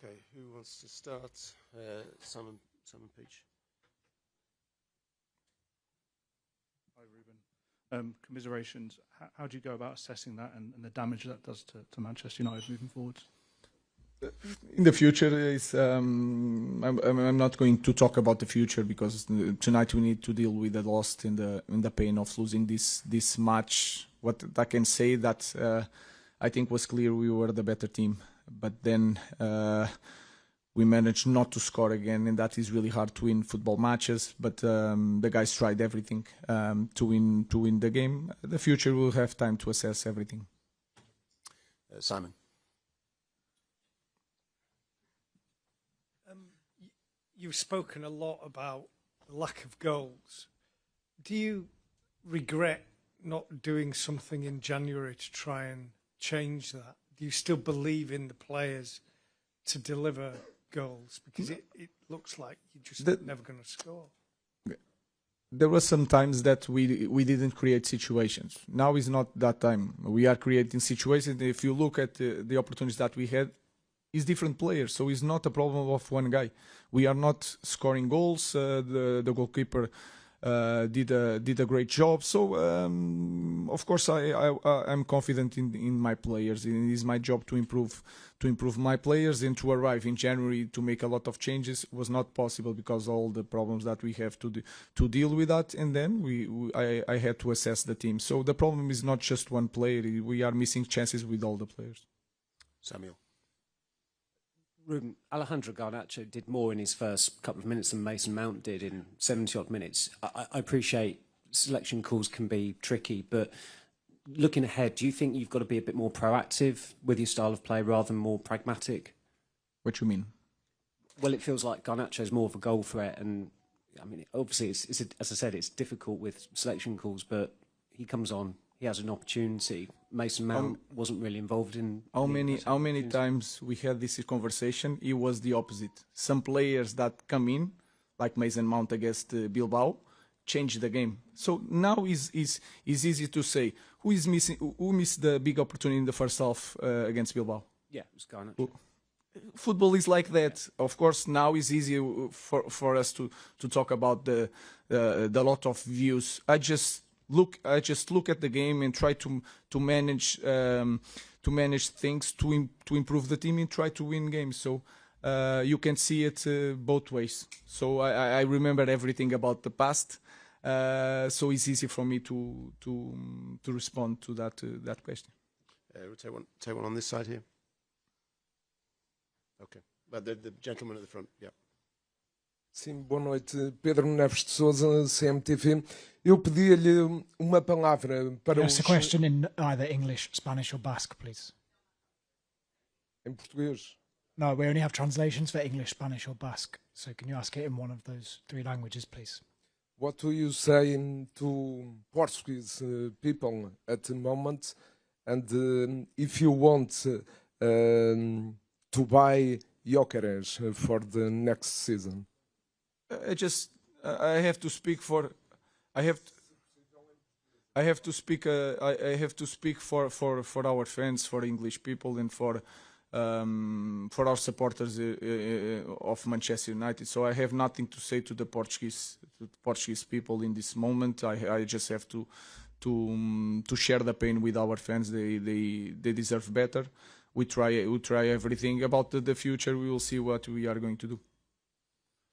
Okay, who wants to start? Simon Peach. Hi, Ruben. Commiserations. How do you go about assessing that and the damage that does to Manchester United moving forward? In the future, I'm not going to talk about the future because tonight we need to deal with the loss in the pain of losing this match. What I can say that I think was clear we were the better team, but then we managed not to score again, and that is really hard to win football matches. But the guys tried everything to win the game. The future will have time to assess everything. Simon. You've spoken a lot about the lack of goals. Do you regret not doing something in January to try and change that? Do you still believe in the players to deliver goals? Because it looks like you're just never going to score. There were some times that we didn't create situations. Now is not that time. We are creating situations. If you look at the opportunities that we had, it's different players, so it's not a problem of one guy. We are not scoring goals. The goalkeeper did a great job. So of course I'm confident in my players. It is my job to improve my players, and to arrive in January to make a lot of changes was not possible because all the problems that we have to deal with that. And then I had to assess the team. So the problem is not just one player. We are missing chances with all the players. Samuel. Ruben, Alejandro Garnacho did more in his first couple of minutes than Mason Mount did in 70-odd minutes. I appreciate selection calls can be tricky, but looking ahead, do you think you've got to be a bit more proactive with your style of play rather than more pragmatic? What do you mean? Well, it feels like Garnacho is more of a goal threat, and I mean, obviously, as I said, it's difficult with selection calls, but he comes on, he has an opportunity. Mason Mount wasn't really involved in. How many times we had this conversation? It was the opposite. Some players that come in, like Mason Mount against Bilbao, change the game. So now is easy to say who missed the big opportunity in the first half against Bilbao. Yeah, it was Garnacho. Football is like that. Of course, now is easy for us to talk about the lot of views. I just look at the game and try to manage things to improve the team and try to win games. So you can see it both ways. So I remember everything about the past. So it's easy for me to respond to that question. We'll take one on this side here. Okay, but the gentleman at the front, yeah. Sim, boa noite. Pedro Neves de Sousa, CMTV. Eu pedia-lhe uma palavra para Ask a question in either English, Spanish or Basque, please. Em português? No, we only have translations for English, Spanish or Basque. So can you ask it in one of those three languages, please? What do you say to Portuguese people at the moment? And if you want to buy Gyökeres for the next season? I have to speak for our fans, for English people, and for our supporters of Manchester United. So I have nothing to say to the Portuguese people in this moment. I just have to share the pain with our fans. They deserve better. We try everything. About the future, we will see what we are going to do.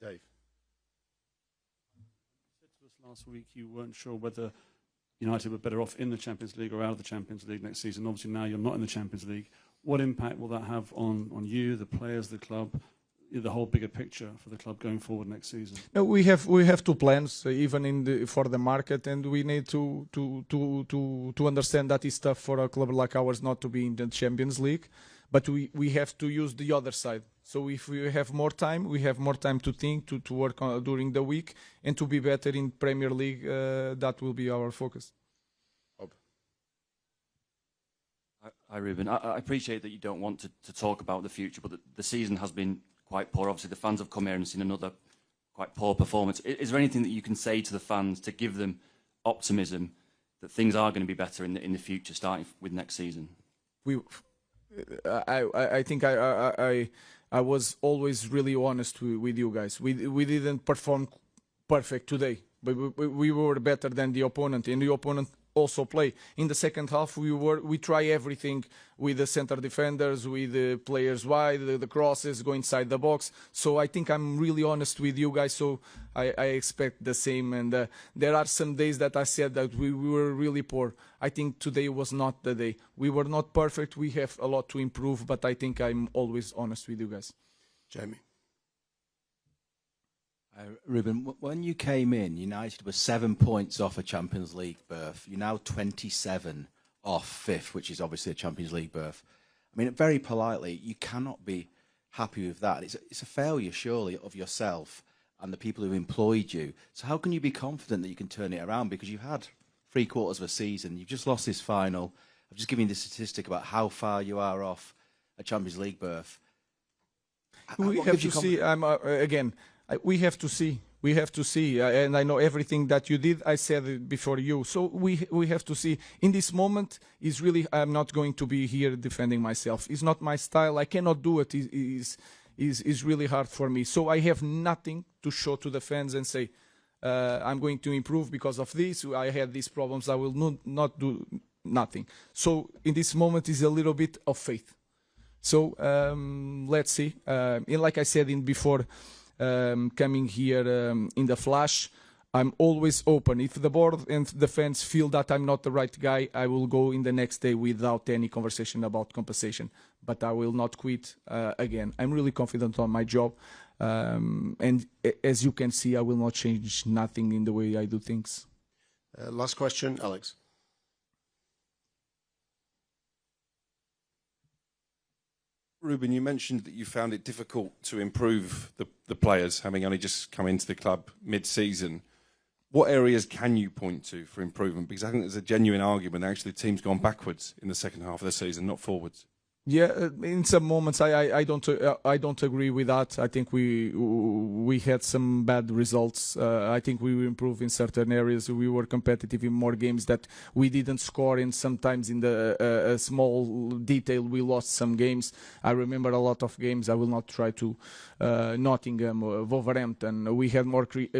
Dave. Last week you weren't sure whether United were better off in the Champions League or out of the Champions League next season. Obviously now you're not in the Champions League. What impact will that have on you, the players, the club, the whole bigger picture for the club going forward next season? No, we have two plans, even for the market, and we need to understand that it's tough for a club like ours not to be in the Champions League, but we have to use the other side. So if we have more time, we have more time to think, to work on during the week, and to be better in Premier League. That will be our focus. Hi, Ruben. I appreciate that you don't want to talk about the future, but the season has been quite poor. Obviously, the fans have come here and seen another quite poor performance. Is there anything that you can say to the fans to give them optimism that things are going to be better in the future, starting with next season? I think I was always really honest with you guys. We didn't perform perfect today, but we were better than the opponent, and the opponent also play. In the second half, we try everything with the center defenders, with the players wide, the crosses, go inside the box. So I think I'm really honest with you guys, so I expect the same. And there are some days that I said that we were really poor. I think today was not the day. We were not perfect. We have a lot to improve, but I think I'm always honest with you guys. Jamie. Ruben, when you came in, United were 7 points off a Champions League berth. You're now 27 off fifth, which is obviously a Champions League berth. I mean, very politely, you cannot be happy with that. It's a failure, surely, of yourself and the people who employed you. So how can you be confident that you can turn it around? Because you've had 3/4 of a season. You've just lost this final. I've just given you the statistic about how far you are off a Champions League berth. We have to see. We have to see. We have to see. And I know everything that you did. I said it before you. So we have to see. In this moment, is really. I'm not going to be here defending myself. It's not my style. I cannot do it. Is really hard for me. So I have nothing to show to the fans and say I'm going to improve because of this. I had these problems. I will not do nothing. So in this moment is a little bit of faith. So let's see. Like I said before. Coming here in the flash, I'm always open. If the board and the fans feel that I'm not the right guy, I will go in the next day without any conversation about compensation. But I will not quit again. I'm really confident on my job. And as you can see, I will not change nothing in the way I do things. Last question, Alex. Ruben, you mentioned that you found it difficult to improve the players, having only just come into the club mid-season. What areas can you point to for improvement? Because I think there's a genuine argument that actually the team's gone backwards in the second half of the season, not forwards. Yeah, in some moments I don't agree with that. I think we had some bad results. I think we improved in certain areas. We were competitive in more games that we didn't score in. Sometimes in the small detail we lost some games. I remember a lot of games. I will not try to Nottingham, Wolverhampton. We had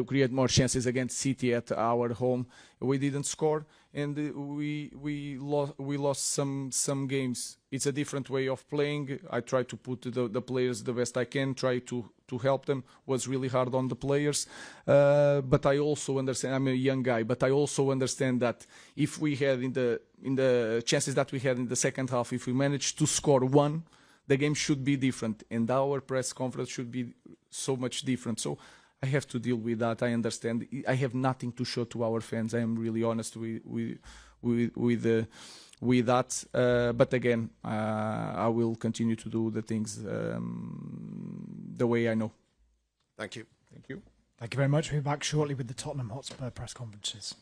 create more chances against City at our home. We didn't score. And we lost some games. It's a different way of playing. I try to put the players the best I can. Try to help them. Was really hard on the players, but I also understand. I'm a young guy, but I also understand that if we had in the chances that we had in the second half, if we managed to score one, the game should be different, and our press conference should be so much different. So. I have to deal with that. I understand. I have nothing to show to our fans. I am really honest with that. But again, I will continue to do the things the way I know. Thank you. Thank you. Thank you very much. We'll be back shortly with the Tottenham Hotspur press conferences.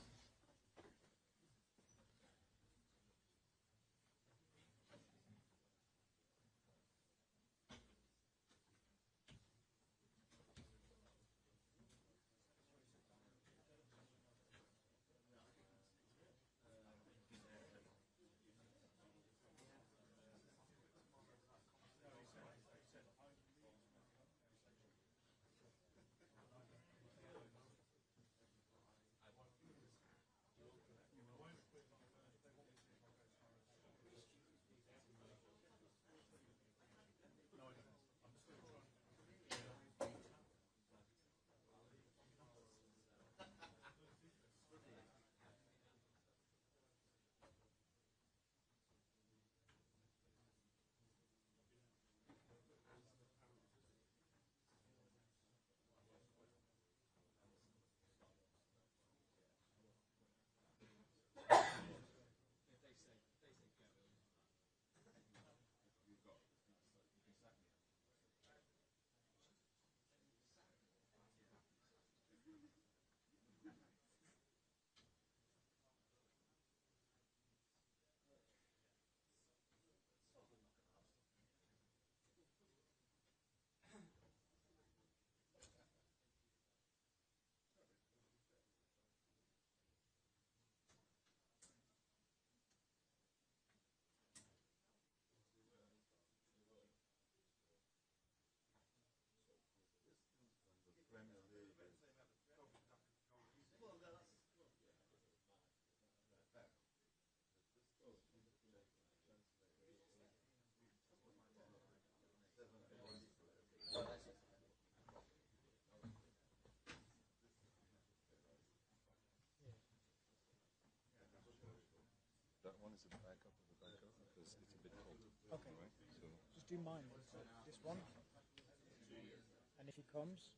Okay. Just do mine. This one. And if he comes,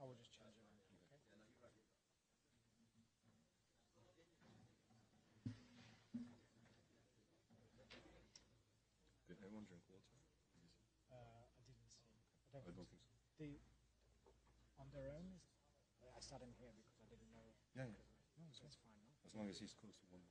I will just change it around. Okay. Did everyone drink water? I didn't see. I don't think so. On their own? I sat in here because I didn't know. Yeah. No, so it's fine. No? As long as he's close to one.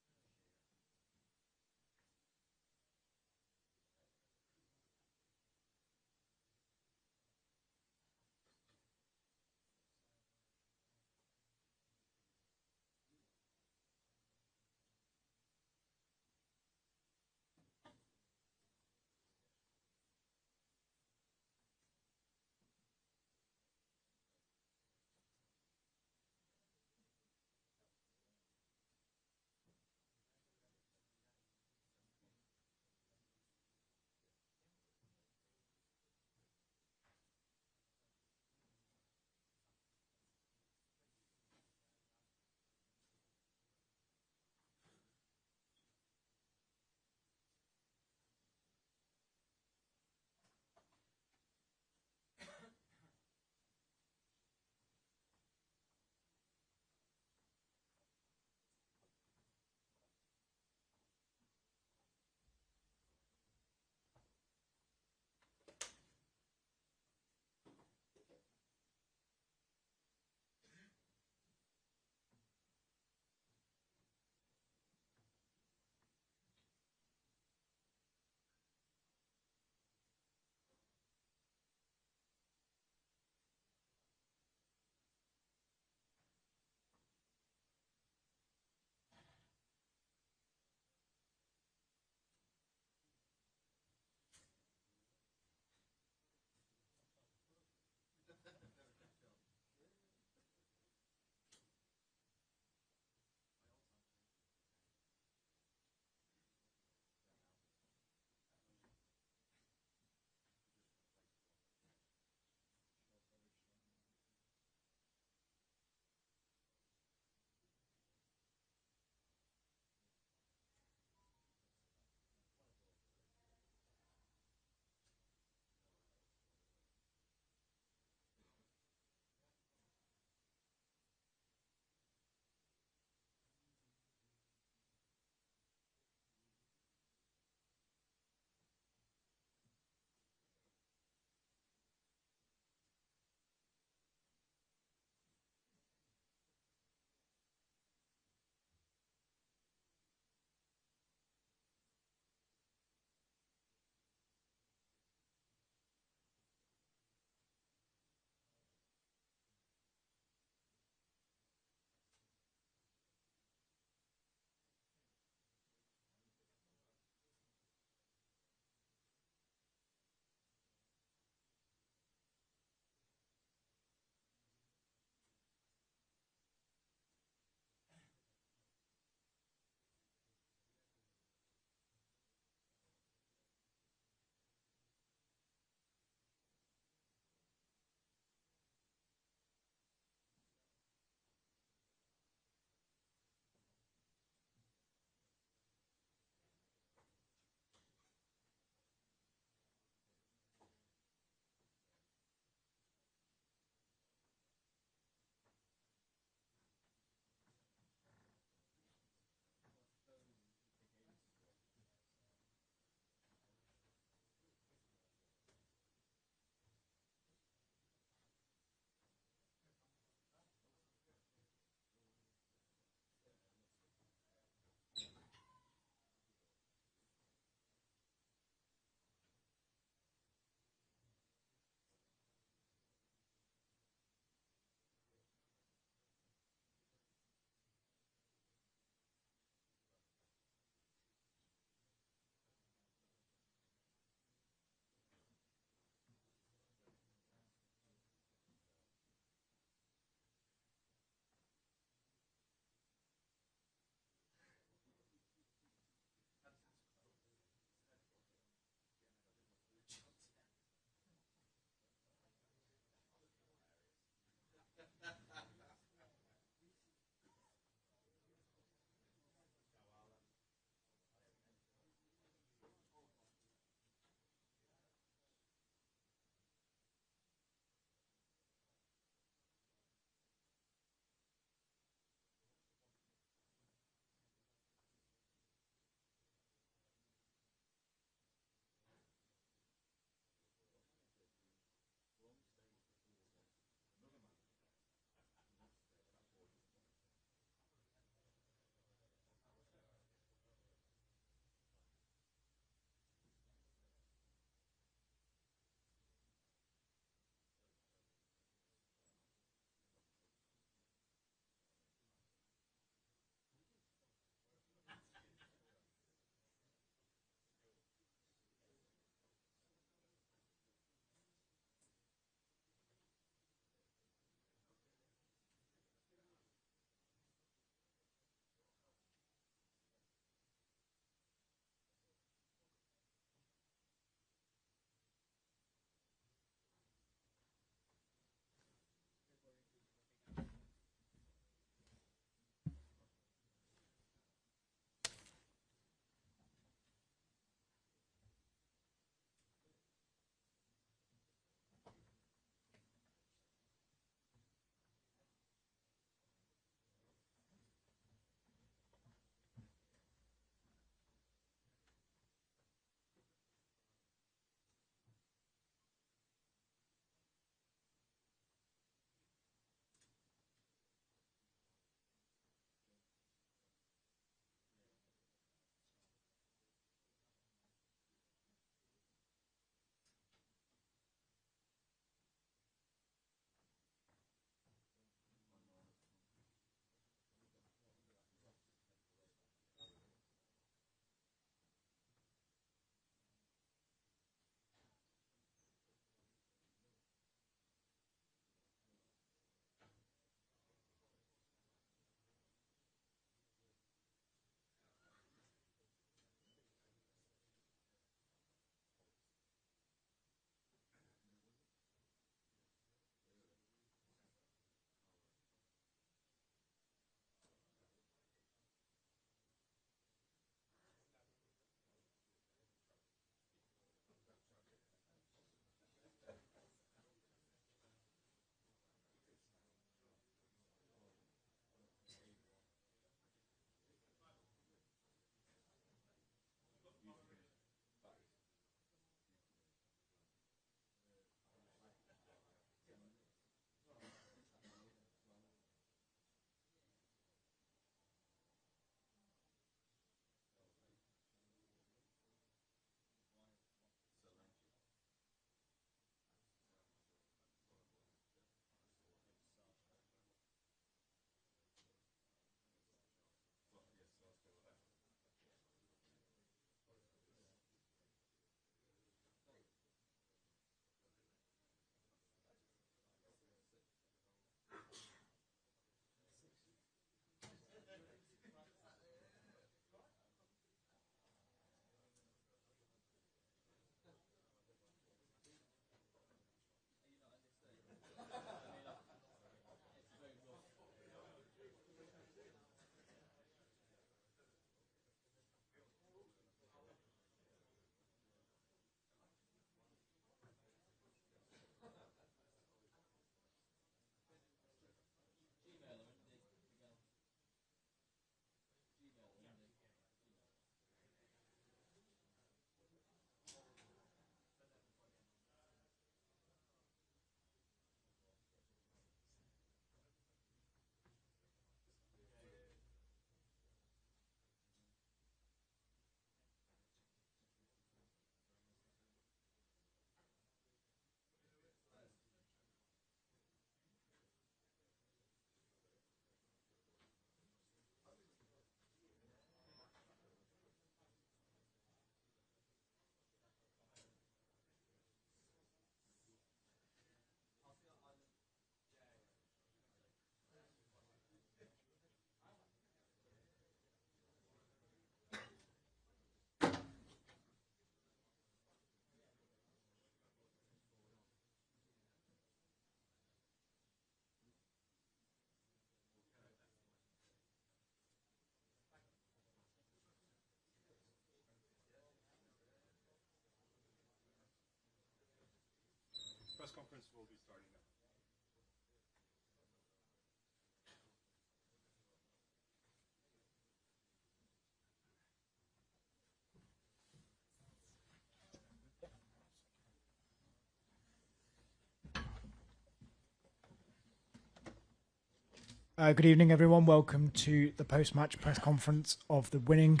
Good evening, everyone. Welcome to the post-match press conference of the winning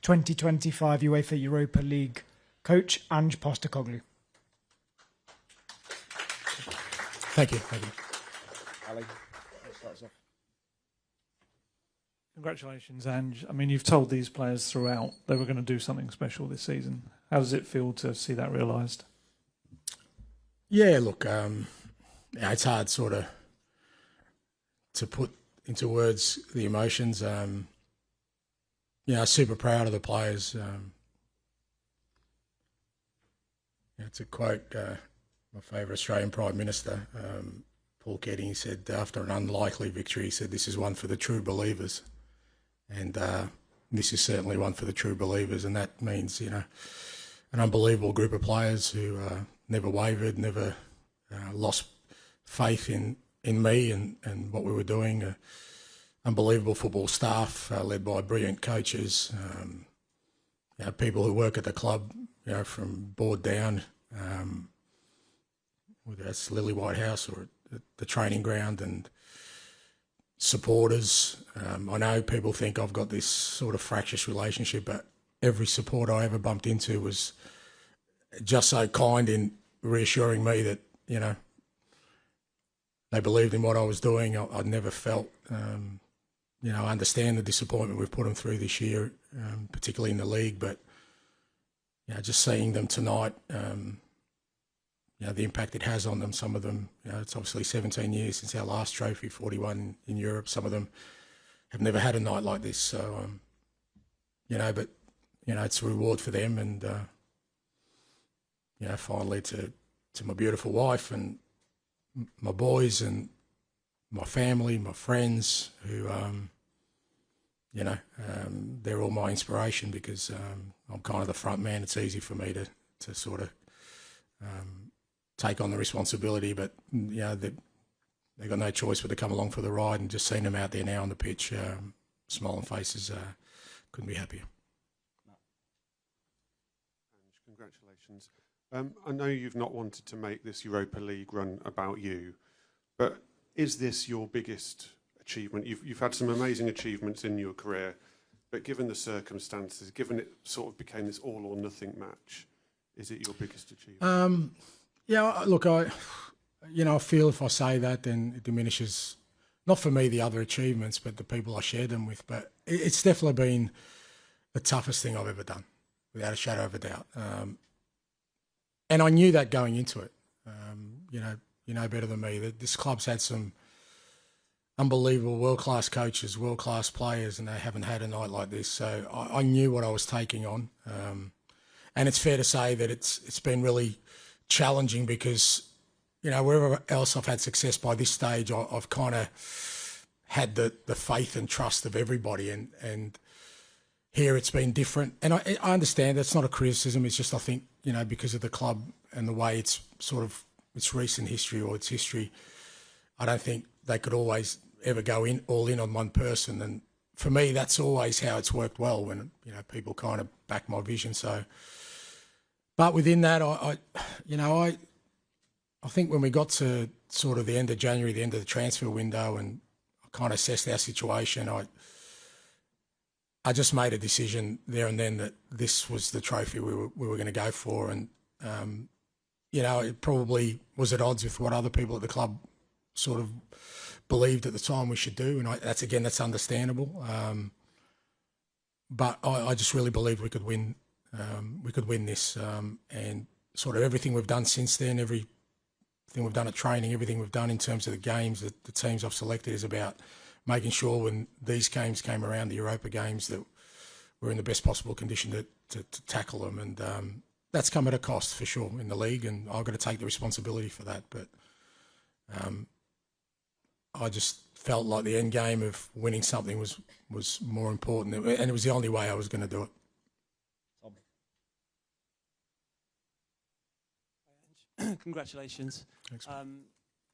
2025 UEFA Europa League coach, Ange Postecoglou. Thank you. Thank you. Ali, starts off. Congratulations, Ange. I mean, you've told these players throughout they were going to do something special this season. How does it feel to see that realised? Yeah, look, it's hard sort of to put into words the emotions. Super proud of the players. To quote my favourite Australian Prime Minister, Paul Keating, he said, after an unlikely victory, he said, this is one for the true believers. And this is certainly one for the true believers. And that means, an unbelievable group of players who never wavered, never lost faith in me and what we were doing. Unbelievable football staff led by brilliant coaches. People who work at the club, from board down, whether that's Lily Whitehouse or at the training ground, and supporters. I know people think I've got this sort of fractious relationship, but every supporter I ever bumped into was just so kind in reassuring me that, they believed in what I was doing. I'd never felt, I understand the disappointment we've put them through this year, particularly in the league, but, just seeing them tonight, the impact it has on them. Some of them, it's obviously 17 years since our last trophy, 41 in Europe. Some of them have never had a night like this. So, but, it's a reward for them. And, finally to my beautiful wife and my boys and my family, my friends who, they're all my inspiration because I'm kind of the front man. It's easy for me to sort of take on the responsibility, but they've got no choice but to come along for the ride, and just seeing them out there now on the pitch, smiling faces, couldn't be happier. Congratulations. I know you've not wanted to make this Europa League run about you, but is this your biggest achievement? You've had some amazing achievements in your career, but given the circumstances, given it sort of became this all or nothing match, is it your biggest achievement? Look, I feel if I say that, then it diminishes, not for me, the other achievements, but the people I shared them with. But it's definitely been the toughest thing I've ever done, without a shadow of a doubt. And I knew that going into it. You know better than me that this club's had some unbelievable world-class coaches, world-class players, and they haven't had a night like this. So I knew what I was taking on. And it's fair to say that it's been really challenging because, wherever else I've had success by this stage, I've kind of had the faith and trust of everybody. And here it's been different. And I understand that's not a criticism. It's just, I think, because of the club and the way it's sort of its recent history or its history, I don't think they could always ever go all in on one person. And for me, that's always how it's worked well when, people kind of back my vision. So, but within that, I think when we got to sort of the end of January, the end of the transfer window, and I kind of assessed our situation, I just made a decision there and then that this was the trophy we were going to go for. And, it probably was at odds with what other people at the club sort of believed at the time we should do. And that's understandable. But I just really believed we could win. We could win this. And sort of everything we've done since then, everything we've done at training, everything we've done in terms of the games, the teams I've selected is about making sure when these games came around, the Europa games, that we're in the best possible condition to tackle them. And that's come at a cost for sure in the league, and I've got to take the responsibility for that. But I just felt like the end game of winning something was more important, and it was the only way I was going to do it. Congratulations. Thanks.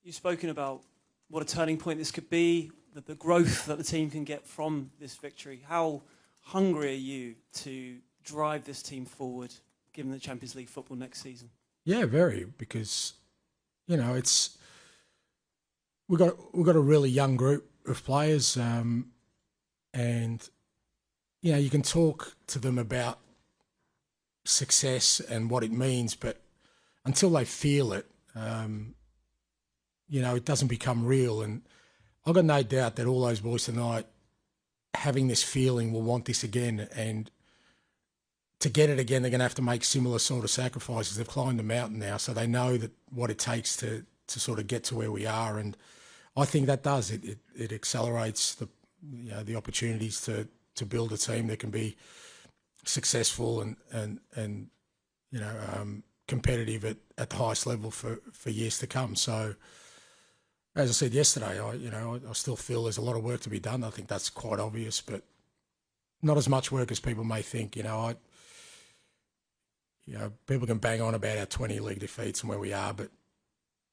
You've spoken about what a turning point this could be, the growth that the team can get from this victory. How hungry are you to drive this team forward, given the Champions League football next season? Yeah, very, because we've got a really young group of players, and you can talk to them about success and what it means, but until they feel it, it doesn't become real. And I've got no doubt that all those boys tonight, having this feeling, will want this again. And to get it again, they're going to have to make similar sort of sacrifices. They've climbed the mountain now, so they know that what it takes to sort of get to where we are. And I think that does it accelerates the opportunities to build a team that can be successful and competitive at the highest level for years to come. So, as I said yesterday, I still feel there's a lot of work to be done. I think that's quite obvious, but not as much work as people may think. People can bang on about our 20 league defeats and where we are, but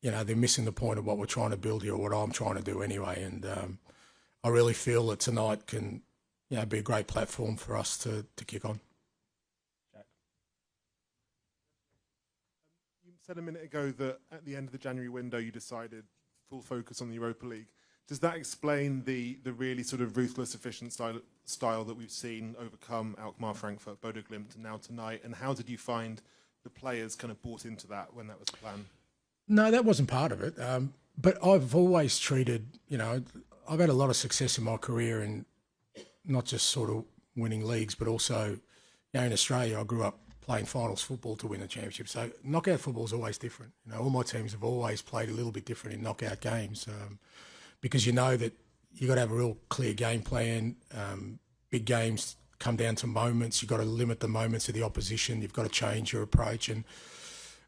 they're missing the point of what we're trying to build here, or what I'm trying to do anyway. And I really feel that tonight can be a great platform for us to kick on. You said a minute ago that at the end of the January window you decided full focus on the Europa League. Does that explain the really sort of ruthless, efficient style that we've seen overcome Alkmaar, Frankfurt, Bodo Glimt, and now tonight? And how did you find the players kind of bought into that when that was planned? No, that wasn't part of it. But I've always treated, I've had a lot of success in my career, and not just sort of winning leagues, but also, in Australia, I grew up playing finals football to win a championship. So knockout football is always different. All my teams have always played a little bit different in knockout games, because you know that you've got to have a real clear game plan. Big games come down to moments. You've got to limit the moments of the opposition. You've got to change your approach. And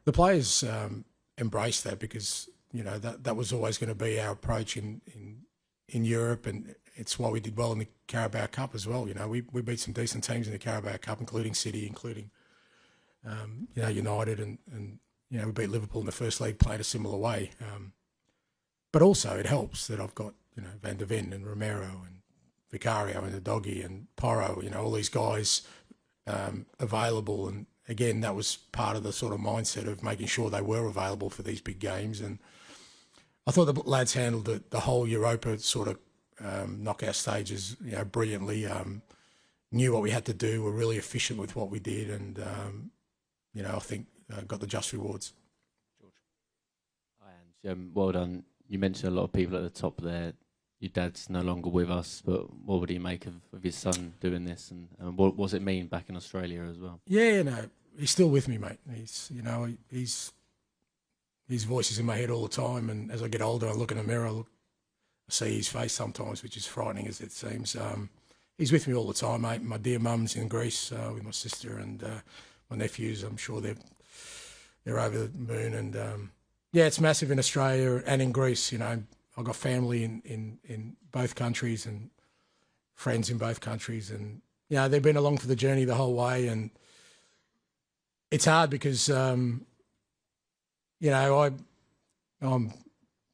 the players embraced that, because, that was always going to be our approach in Europe, and it's why we did well in the Carabao Cup as well. We beat some decent teams in the Carabao Cup, including City, including United, and we beat Liverpool in the first leg, played a similar way. But also it helps that I've got Van der Ven and Romero and Vicario and the Doggy and Porro, all these guys available. And again, that was part of the sort of mindset of making sure they were available for these big games. And I thought the lads handled the whole Europa sort of knockout stages, brilliantly. Knew what we had to do. Were really efficient with what we did, and I think got the just rewards. George. Hi, Ange. Well done. You mentioned a lot of people at the top there. Your dad's no longer with us, but what would he make of his son doing this, and what does it mean back in Australia as well? Yeah, no, he's still with me, mate. His voice is in my head all the time, and as I get older, I look in the mirror, I see his face sometimes, which is frightening as it seems. He's with me all the time, mate. My dear mum's in Greece with my sister, and my nephews. I'm sure they're over the moon, and it's massive in Australia and in Greece. I've got family in both countries and friends in both countries, and they've been along for the journey the whole way. And it's hard because I'm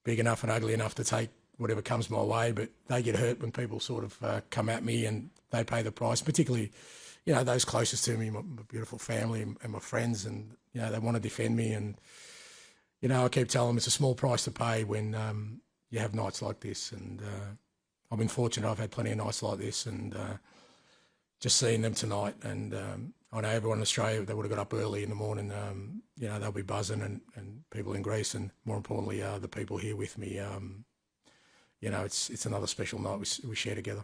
big enough and ugly enough to take whatever comes my way, but they get hurt when people sort of come at me, and they pay the price, particularly those closest to me, my beautiful family and my friends, and they want to defend me. And I keep telling them it's a small price to pay when you have nights like this. And I've been fortunate. I've had plenty of nights like this, and just seeing them tonight. And I know everyone in Australia, they would have got up early in the morning. They'll be buzzing, and people in Greece, and more importantly, the people here with me. It's another special night we share together.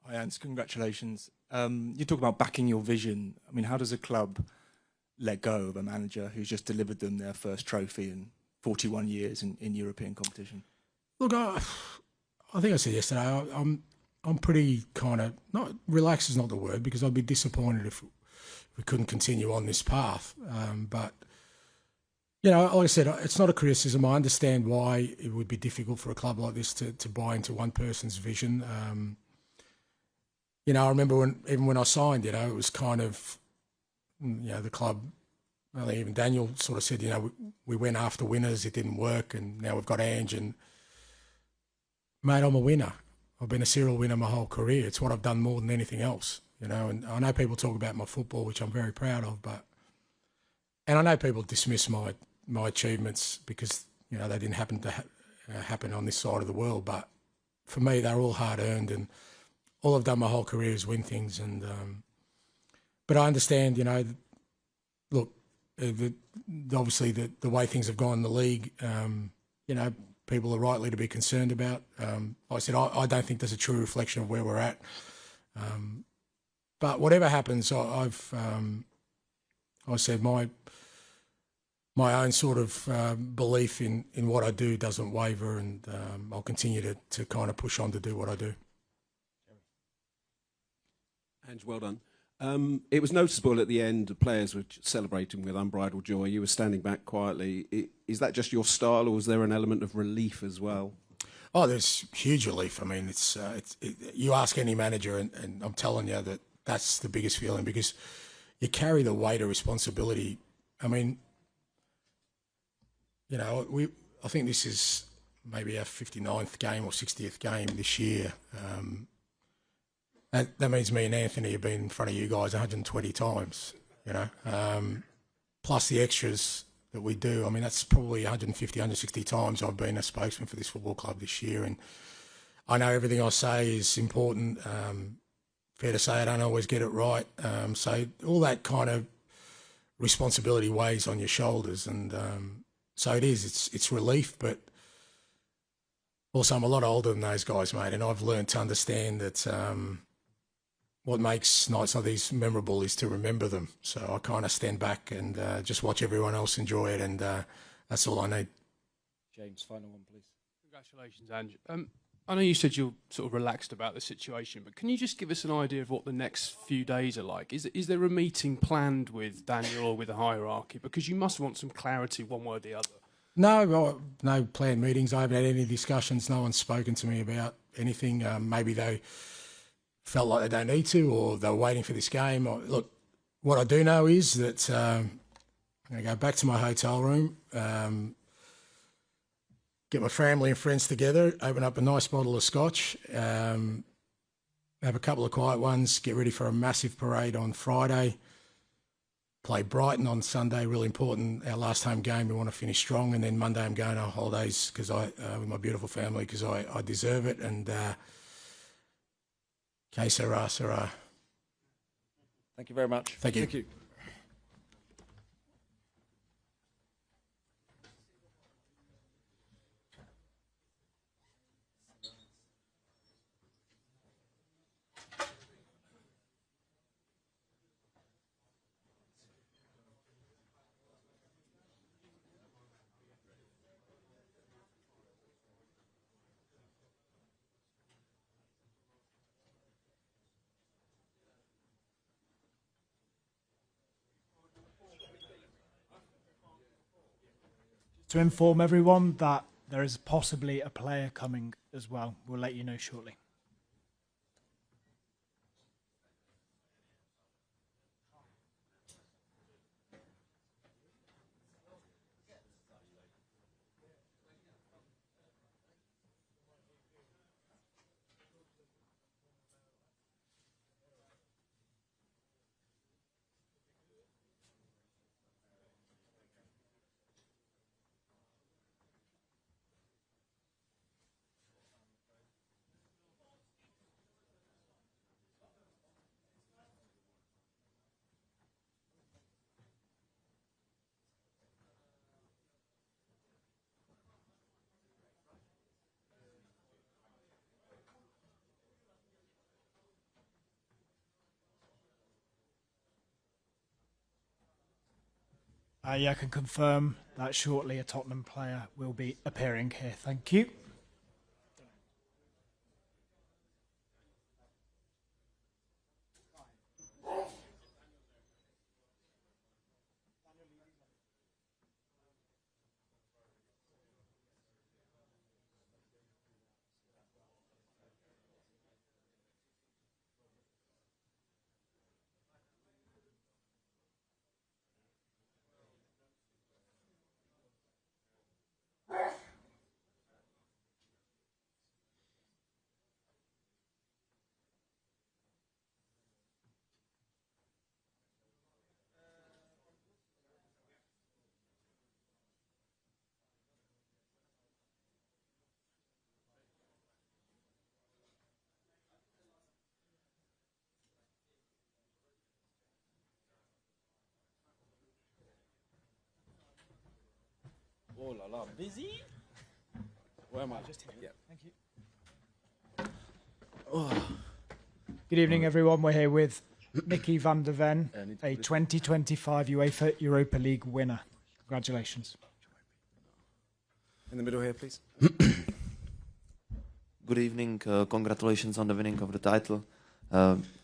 Hi, Ants. Congratulations. You talk about backing your vision. I mean, how does a club let go of a manager who's just delivered them their first trophy in 41 years in European competition? Look, I think I said yesterday, I'm pretty kind of, not relaxed is not the word, because I'd be disappointed if we couldn't continue on this path. But, like I said, it's not a criticism. I understand why it would be difficult for a club like this to buy into one person's vision. I remember even when I signed, it was kind of, the club I think even Daniel sort of said, you know, we went after winners, it didn't work, and now we've got Ange. And mate, I'm a winner. I've been a serial winner my whole career. It's what I've done more than anything else, you know. And I know people talk about my football, which I'm very proud of, and I know people dismiss my achievements because, you know, they didn't happen to happen on this side of the world. But for me, they're all hard earned, and all I've done my whole career is win things. And but I understand, you know, look, obviously the way things have gone in the league, you know, people are rightly to be concerned about. Like I said, I don't think there's a true reflection of where we're at. But whatever happens, I said my own sort of belief in what I do doesn't waver, and I'll continue to kind of push on to do what I do. Ange, well done. It was noticeable at the end, the players were celebrating with unbridled joy. You were standing back quietly. Is that just your style, or was there an element of relief as well? Oh, there's huge relief. I mean, you ask any manager, and I'm telling you that's the biggest feeling, because you carry the weight of responsibility. I mean, you know, I think this is maybe our 59th game or 60th game this year. That means me and Anthony have been in front of you guys 120 times, you know, plus the extras that we do. I mean, that's probably 150, 160 times I've been a spokesman for this football club this year. And I know everything I say is important. Fair to say I don't always get it right. So all that kind of responsibility weighs on your shoulders. And so it is. It's relief, but also I'm a lot older than those guys, mate. And I've learned to understand that what makes nights like these memorable is to remember them. So I kind of stand back and just watch everyone else enjoy it, and that's all I need. James, final one, please. Congratulations, Ange. I know you said you're sort of relaxed about the situation, but can you just give us an idea of what the next few days are like? Is there a meeting planned with Daniel or with the hierarchy? Because you must want some clarity one way or the other. No planned meetings. I haven't had any discussions. No one's spoken to me about anything. Maybe they felt like they don't need to, or they were waiting for this game. Look, what I do know is that I'm going to go back to my hotel room, get my family and friends together, open up a nice bottle of scotch, have a couple of quiet ones, get ready for a massive parade on Friday, play Brighton on Sunday, really important, our last home game. We want to finish strong, and then Monday I'm going on holidays with my beautiful family, because I deserve it. And que sera, sera. Thank you very much. Thank you. Thank you. To inform everyone that there is possibly a player coming as well. We'll let you know shortly. Yeah, I can confirm that shortly a Tottenham player will be appearing here. Thank you. Oh la la, busy? Where am I? Just here. Yeah. Thank you. Good evening, everyone. We're here with Mickey van der Ven, a 2025 UEFA Europa League winner. Congratulations. In the middle here, please. Good evening. Congratulations on the winning of the title.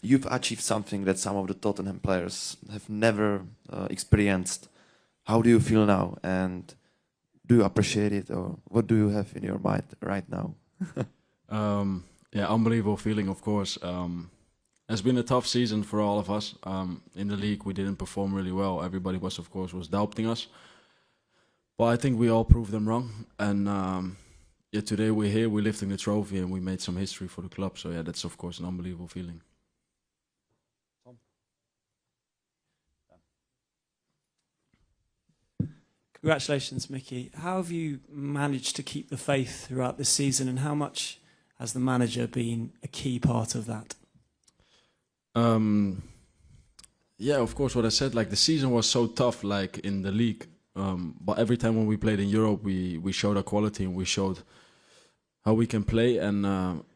You've achieved something that some of the Tottenham players have never experienced. How do you feel now? And do you appreciate it? Or what do you have in your mind right now? Yeah, unbelievable feeling, of course. It's been a tough season for all of us. In the league, we didn't perform really well. Everybody was, of course, doubting us. But I think we all proved them wrong. And yeah, today we're here, we're lifting the trophy, and we made some history for the club. So yeah, that's of course an unbelievable feeling. Congratulations, Mickey. How have you managed to keep the faith throughout this season, and how much has the manager been a key part of that? Yeah, of course, what I said, like the season was so tough, like in the league. But every time when we played in Europe, we showed our quality and we showed how we can play. And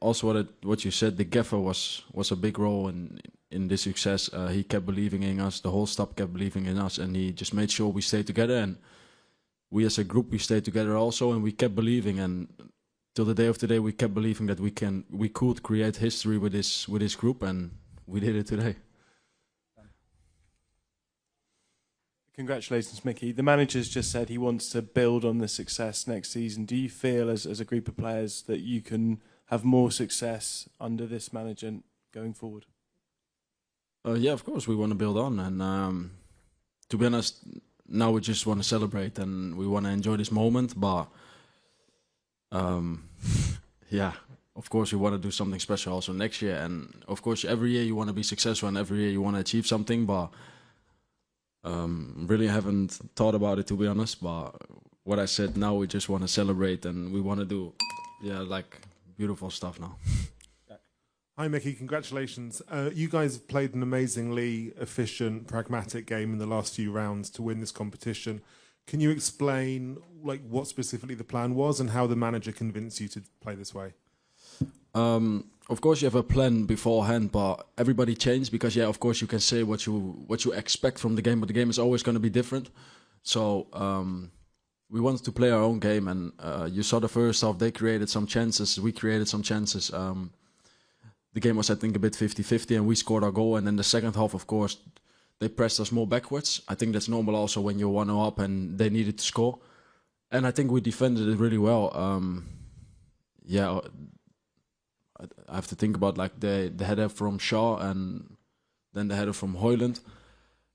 also what you said, the gaffer was a big role in this success. He kept believing in us, the whole staff kept believing in us, and he just made sure we stayed together. And we as a group, we stayed together also, and we kept believing. And till the day of today, we kept believing that we could create history with this group, and we did it today. Congratulations, Mickey. The manager's just said he wants to build on the success next season. Do you feel, as a group of players, that you can have more success under this manager going forward? Yeah, of course, we want to build on. And to be honest, now we just want to celebrate and we want to enjoy this moment. But yeah, of course, we want to do something special also next year. And of course, every year you want to be successful and every year you want to achieve something. But really haven't thought about it, to be honest. But what I said, now we just want to celebrate and we want to do, yeah, like beautiful stuff now. Hi, Mickey. Congratulations. You guys have played an amazingly efficient, pragmatic game in the last few rounds to win this competition. Can you explain like what specifically the plan was and how the manager convinced you to play this way? Of course, you have a plan beforehand, but everybody changed because, yeah, of course, you can say what you expect from the game, but the game is always going to be different. So we wanted to play our own game, and you saw the first half, they created some chances, we created some chances. The game was, I think, a bit 50-50, and we scored our goal. And then the second half, of course, they pressed us more backwards. I think that's normal also when you're 1-0 up and they needed to score. And I think we defended it really well. Yeah, I have to think about like the header from Shaw and then the header from Højlund.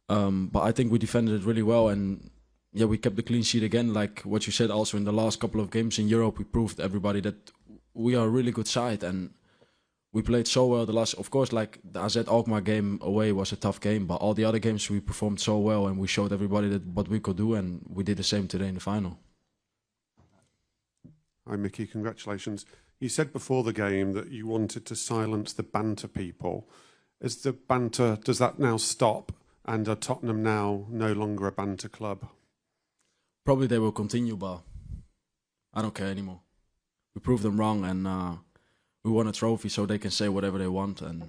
But I think we defended it really well. And yeah, we kept the clean sheet again. Like what you said also in the last couple of games in Europe, we proved everybody that we are a really good side. And we played so well the last, of course, like the AZ Alkmaar game away was a tough game, but all the other games we performed so well and we showed everybody that what we could do, and we did the same today in the final. Hi, Mickey. Congratulations. You said before the game that you wanted to silence the banter people. Is the banter, does that now stop? And are Tottenham now no longer a banter club? Probably they will continue, but I don't care anymore. We proved them wrong, and we won a trophy, so they can say whatever they want, and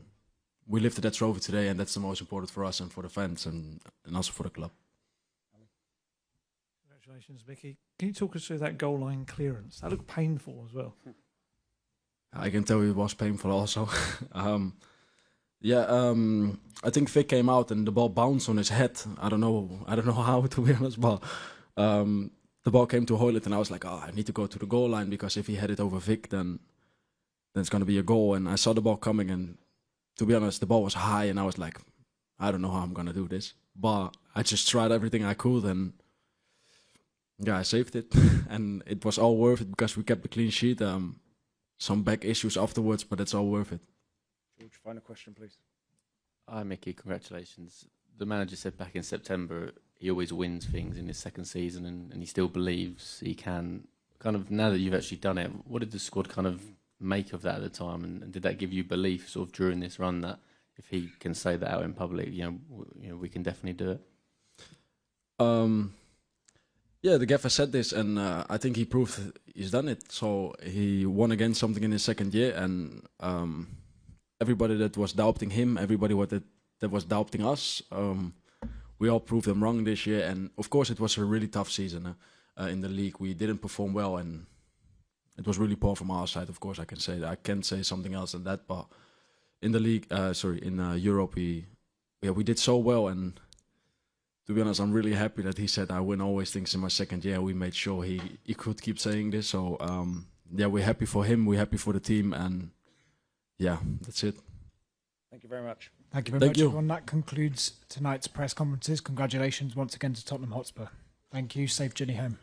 we lifted that trophy today, and that's the most important for us and for the fans and also for the club. Congratulations, Mickey. Can you talk us through that goal line clearance? That looked painful as well. I can tell you it was painful also. I think Vic came out and the ball bounced on his head. I don't know how, to be honest, but the ball came to Højlund, and I was like, I need to go to the goal line, because if he had it over Vic, then it's going to be a goal. And I saw the ball coming, and to be honest, the ball was high, and I was like, I don't know how I'm going to do this. But I just tried everything I could, and yeah, I saved it. And it was all worth it because we kept the clean sheet. Some back issues afterwards, but it's all worth it. George, final question, please. Hi, Mickey. Congratulations. The manager said back in September he always wins things in his second season, and he still believes he can. Kind of now that you've actually done it, what did the squad kind of make of that at the time, and did that give you belief sort of during this run that if he can say that out in public, you know we can definitely do it? Yeah, the gaffer said this, and I think he proved he's done it. So he won again something in his second year, and everybody that was doubting him, everybody that was doubting us, we all proved them wrong this year. And of course, it was a really tough season in the league. We didn't perform well, and it was really poor from our side. Of course, I can say that. I can't say something else than that. But in the league, in Europe, we did so well. And to be honest, I'm really happy that he said I win always things in my second year. We made sure he could keep saying this. So yeah, we're happy for him. We're happy for the team, and yeah, that's it. Thank you very much. Thank you very much, everyone. That concludes tonight's press conferences. Congratulations once again to Tottenham Hotspur. Thank you. Safe journey home.